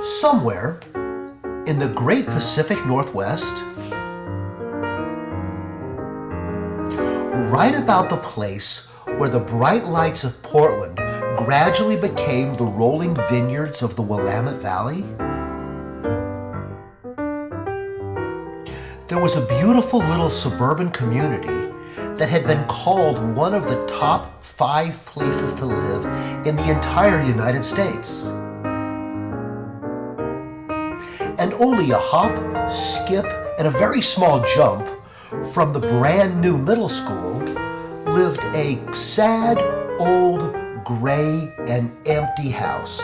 Somewhere in the great Pacific Northwest, right about the place where the bright lights of Portland gradually became the rolling vineyards of the Willamette Valley, there was a beautiful little suburban community that had been called one of the top 5 places to live in the entire United States. And only a hop, skip, and a very small jump from the brand new middle school lived a sad, old, gray, and empty house.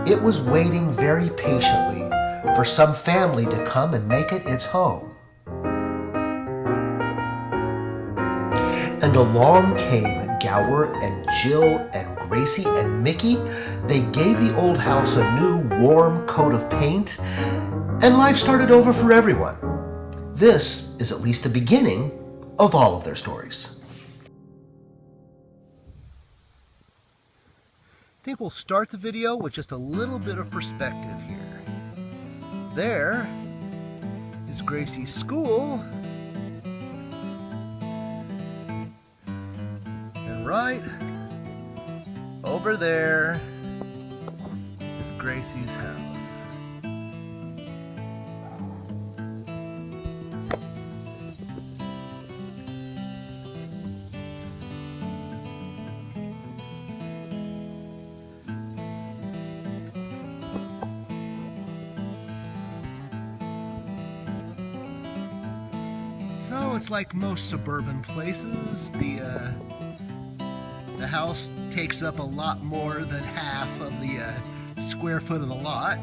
It was waiting very patiently for some family to come and make it its home. And along came Gower and Jill and Gracie and Mickey. They gave the old house a new warm coat of paint, and life started over for everyone. This is at least the beginning of all of their stories. I think we'll start the video with just a little bit of perspective here. There is Gracie's school, and right over there is Gracie's house. So it's like most suburban places, the house takes up a lot more than half of the square foot of the lot.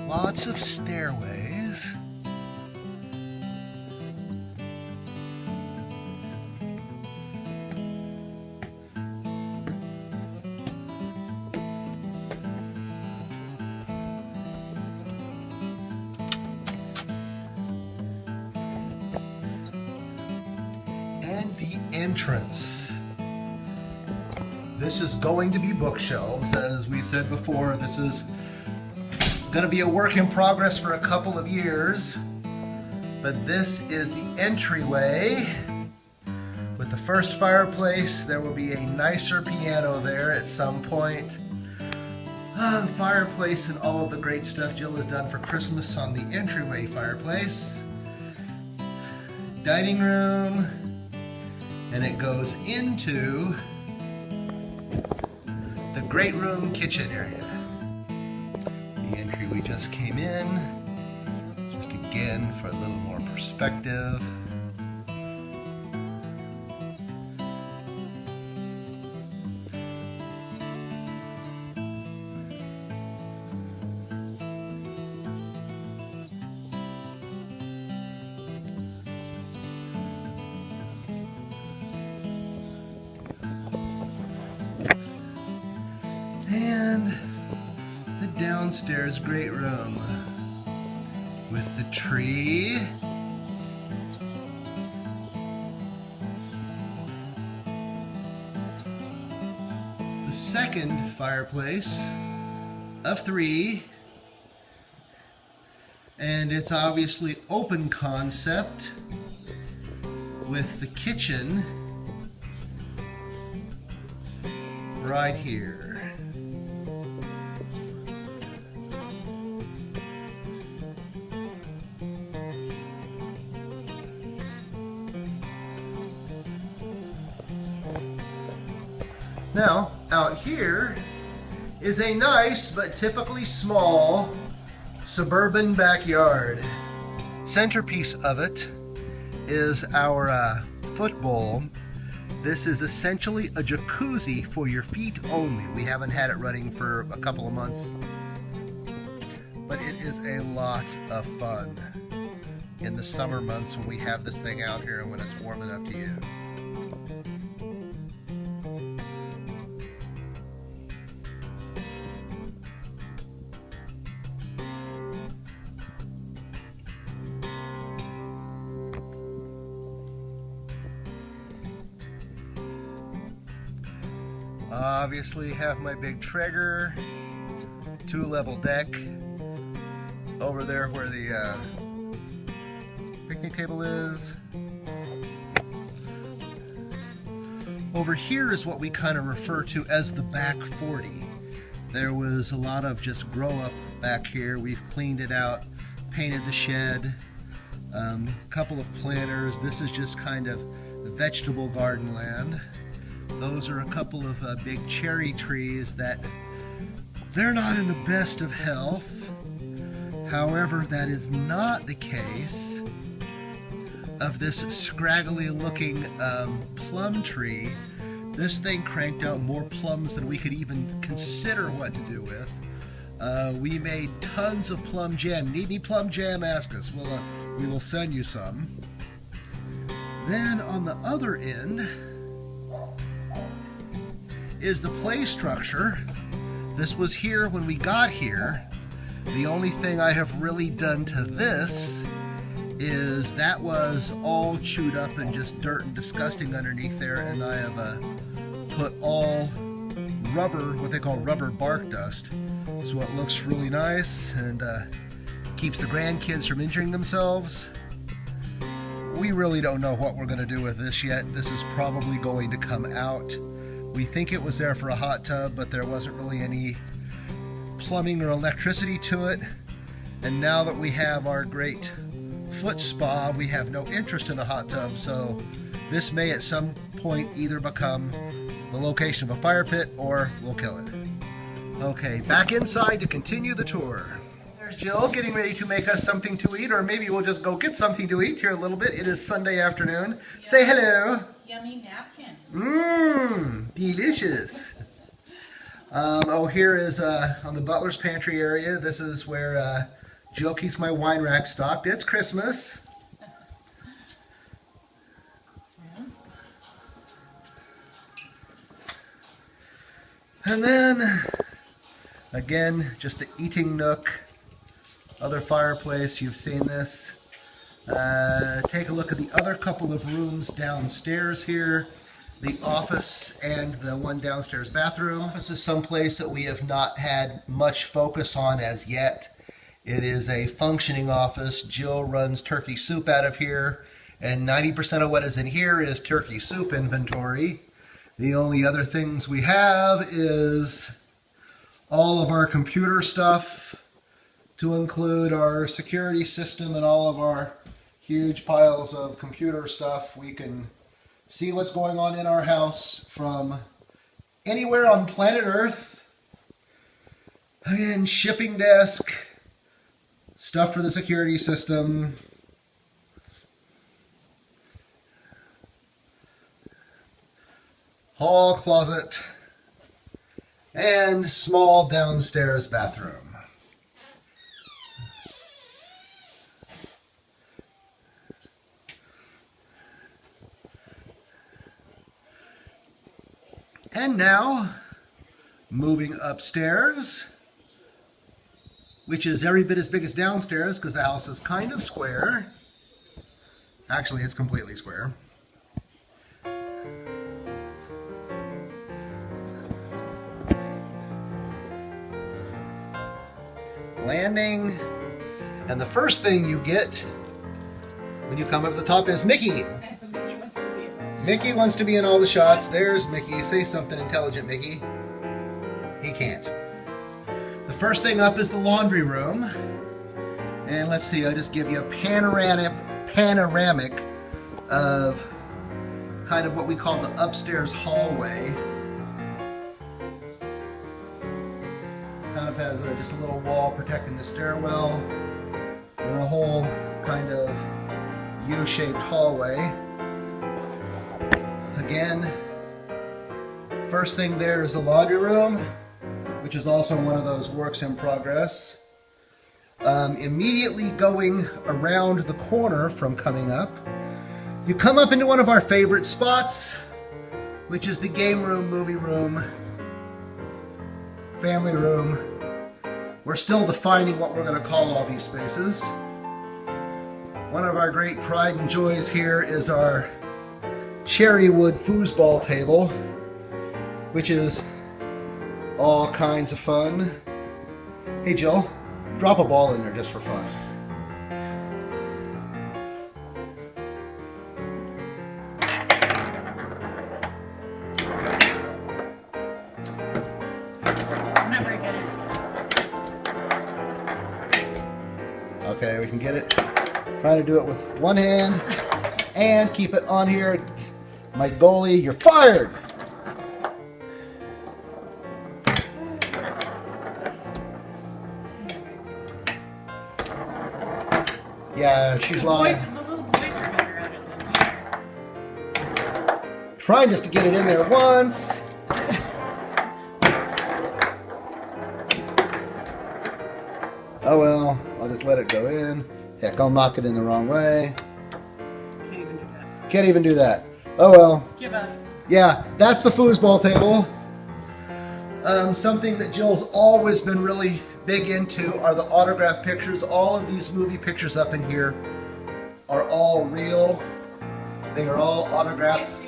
Lots of stairways. And the entrance. This is going to be bookshelves. As we said before, this is going to be a work in progress for a couple of years. But this is the entryway. With the first fireplace, there will be a nicer piano there at some point. The fireplace and all of the great stuff Jill has done for Christmas on the entryway fireplace. Dining room. And it goes into the great room kitchen area. The entry we just came in, just again for a little more perspective. And the downstairs great room with the tree. The second fireplace of 3, and it's obviously open concept with the kitchen right here. Now, out here is a nice but typically small suburban backyard. Centerpiece of it is our foot bowl. This is essentially a jacuzzi for your feet only. We haven't had it running for a couple of months, but it is a lot of fun in the summer months when we have this thing out here and when it's warm enough to use. Obviously have my big Traeger 2-level deck. Over there where the picnic table is. Over here is what we kind of refer to as the back 40. There was a lot of just grow up back here. We've cleaned it out, painted the shed, a couple of planters. This is just kind of vegetable garden land. Those are a couple of big cherry trees that they're not in the best of health. However, that is not the case of this scraggly looking plum tree. This thing cranked out more plums than we could even consider what to do with. We made tons of plum jam. Need any plum jam? Ask us. We will send you some. Then on the other end is the play structure. This was here when we got here. The only thing I have really done to this is that was all chewed up and just dirt and disgusting underneath there, and I have put all rubber, what they call rubber bark dust, so it looks really nice and keeps the grandkids from injuring themselves. We really don't know what we're going to do with this yet. This is probably going to come out. We think it was there for a hot tub, but there wasn't really any plumbing or electricity to it. And now that we have our great foot spa, we have no interest in a hot tub, so this may at some point either become the location of a fire pit or we'll kill it. Okay, back inside to continue the tour. There's Jill getting ready to make us something to eat, or maybe we'll just go get something to eat here a little bit. It is Sunday afternoon. Yum. Say hello. Yummy napkins. Mmm, delicious. Here is on the butler's pantry area. This is where Jill keeps my wine rack stocked. It's Christmas. And then, again, just the eating nook, other fireplace, you've seen this. Take a look at the other couple of rooms downstairs here, the office and the one downstairs bathroom. This is someplace that we have not had much focus on as yet. It is a functioning office. Jill runs turkey soup out of here, and 90% of what is in here is turkey soup inventory. The only other things we have is all of our computer stuff, to include our security system and all of our huge piles of computer stuff. We can see what's going on in our house from anywhere on planet Earth. Again, shipping desk, stuff for the security system. Hall closet, and small downstairs bathroom. And now, moving upstairs, which is every bit as big as downstairs because the house is kind of square. Actually, it's completely square. Landing, and the first thing you get when you come up to the top is Mickey. Mickey wants to be in all the shots. There's Mickey. Say something intelligent, Mickey. He can't. The first thing up is the laundry room, and let's see, I'll just give you a panoramic of kind of what we call the upstairs hallway. Kind of has just a little wall protecting the stairwell, and a whole kind of U-shaped hallway. Again, first thing there is the laundry room, which is also one of those works in progress. Immediately going around the corner from coming up, you come up into one of our favorite spots, which is the game room, movie room, family room. We're still defining what we're going to call all these spaces. One of our great pride and joys here is our cherry wood foosball table, which is all kinds of fun. Hey Jill, drop a ball in there just for fun. I'm not very good at it. Okay, we can get it. Trying to do it with one hand and keep it on here. My goalie, you're fired! Yeah, she's lying. The little boys are better at it than me. Trying just to get it in there once. Oh well, I'll just let it go in. Heck, I'll knock it in the wrong way. Can't even do that. Can't even do that. Oh well. Give up. Yeah, that's the foosball table. Something that Jill's always been really big into are the autograph pictures. All of these movie pictures up in here are all real. They are all autographed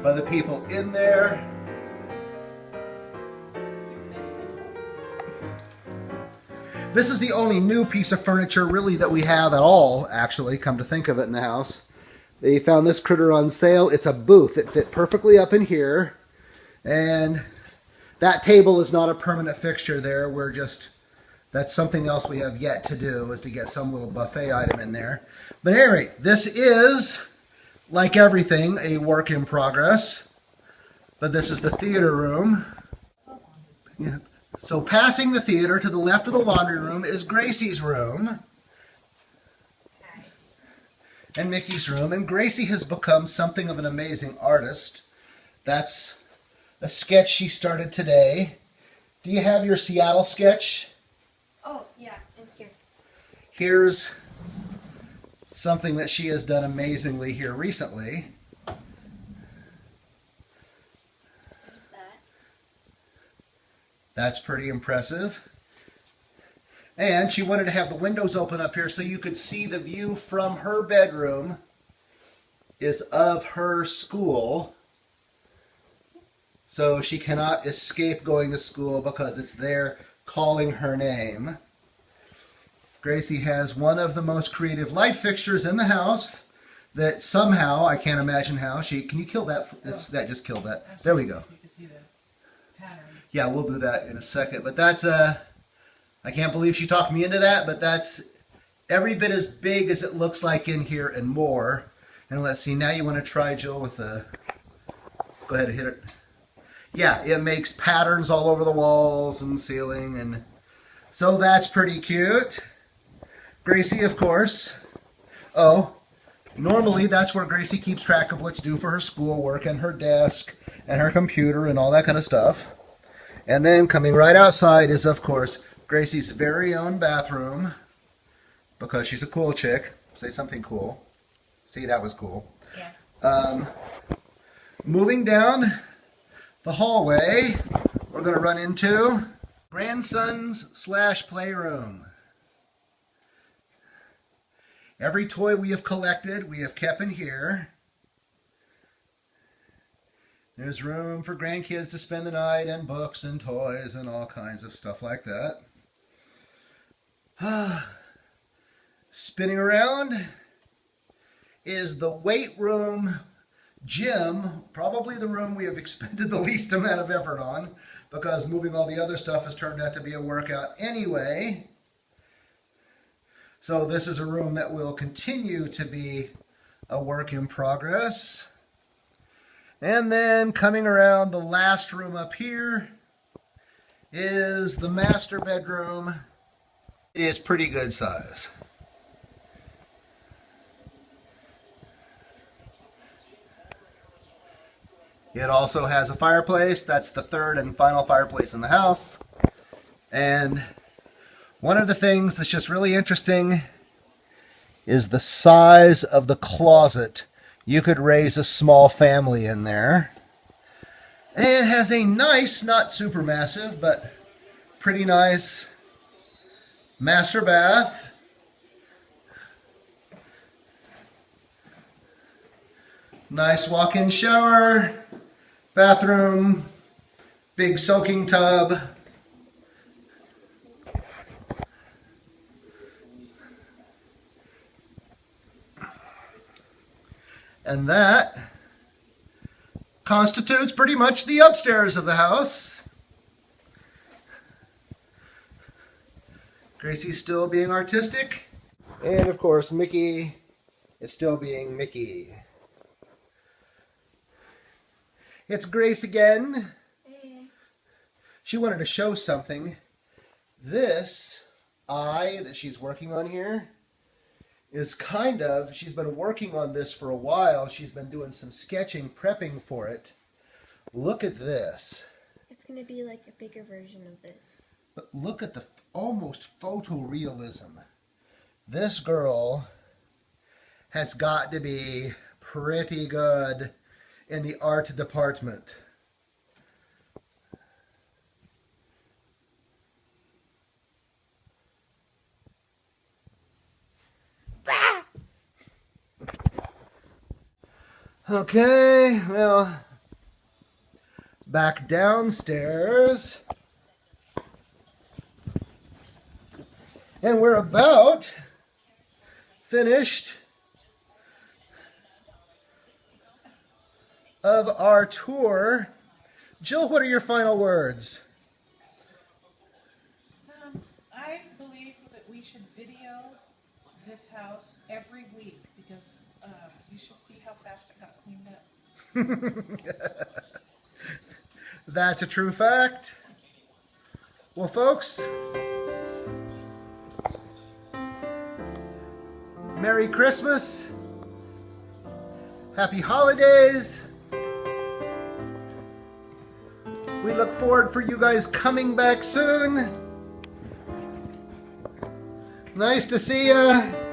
by the people in there. This is the only new piece of furniture really that we have at all, actually, come to think of it, in the house. They found this critter on sale. It's a booth. It fit perfectly up in here. And that table is not a permanent fixture there. That's something else we have yet to do, is to get some little buffet item in there. But at any rate, this is, like everything, a work in progress. But this is the theater room. Yeah. So passing the theater to the left of the laundry room is Gracie's room. And Mickey's room. And Gracie has become something of an amazing artist. That's a sketch she started today. Do you have your Seattle sketch? Oh, yeah, in here. Here's something that she has done amazingly here recently. There's that. That's pretty impressive. And she wanted to have the windows open up here so you could see the view from her bedroom is of her school. So she cannot escape going to school because it's there calling her name. Gracie has one of the most creative light fixtures in the house that somehow, I can't imagine how, can you kill that? That just killed that. There we go. You can see the pattern. Yeah, we'll do that in a second. But that's, I can't believe she talked me into that, but that's every bit as big as it looks like in here and more. And let's see, now you want to try, Jill, with the, go ahead and hit it. Yeah, it makes patterns all over the walls and ceiling, and so that's pretty cute. Gracie, of course. Oh, normally that's where Gracie keeps track of what's due for her schoolwork and her desk and her computer and all that kind of stuff. And then coming right outside is, of course, Gracie's very own bathroom, because she's a cool chick. Say something cool. See, that was cool. Yeah. Moving down the hallway, we're going to run into grandson's / playroom. Every toy we have collected, we have kept in here. There's room for grandkids to spend the night, and books and toys and all kinds of stuff like that. Spinning around is the weight room gym, probably the room we have expended the least amount of effort on, because moving all the other stuff has turned out to be a workout anyway. So this is a room that will continue to be a work in progress. And then coming around, the last room up here is the master bedroom. It is pretty good size. It also has a fireplace. That's the third and final fireplace in the house. And one of the things that's just really interesting is the size of the closet. You could raise a small family in there. And it has a nice, not super massive, but pretty nice master bath. Nice walk-in shower, bathroom, big soaking tub. And that constitutes pretty much the upstairs of the house. Gracie's still being artistic. And of course, Mickey is still being Mickey. It's Grace again. Hey. She wanted to show something. This eye that she's working on here is she's been working on this for a while. She's been doing some sketching, prepping for it. Look at this. It's going to be like a bigger version of this. But look at the almost photorealism. This girl has got to be pretty good in the art department. Okay, well, back downstairs. And we're about finished of our tour. Jill, what are your final words? I believe that we should video this house every week because you should see how fast it got cleaned up. That's a true fact. Well, folks, Merry Christmas, Happy Holidays. We look forward for you guys coming back soon. Nice to see ya.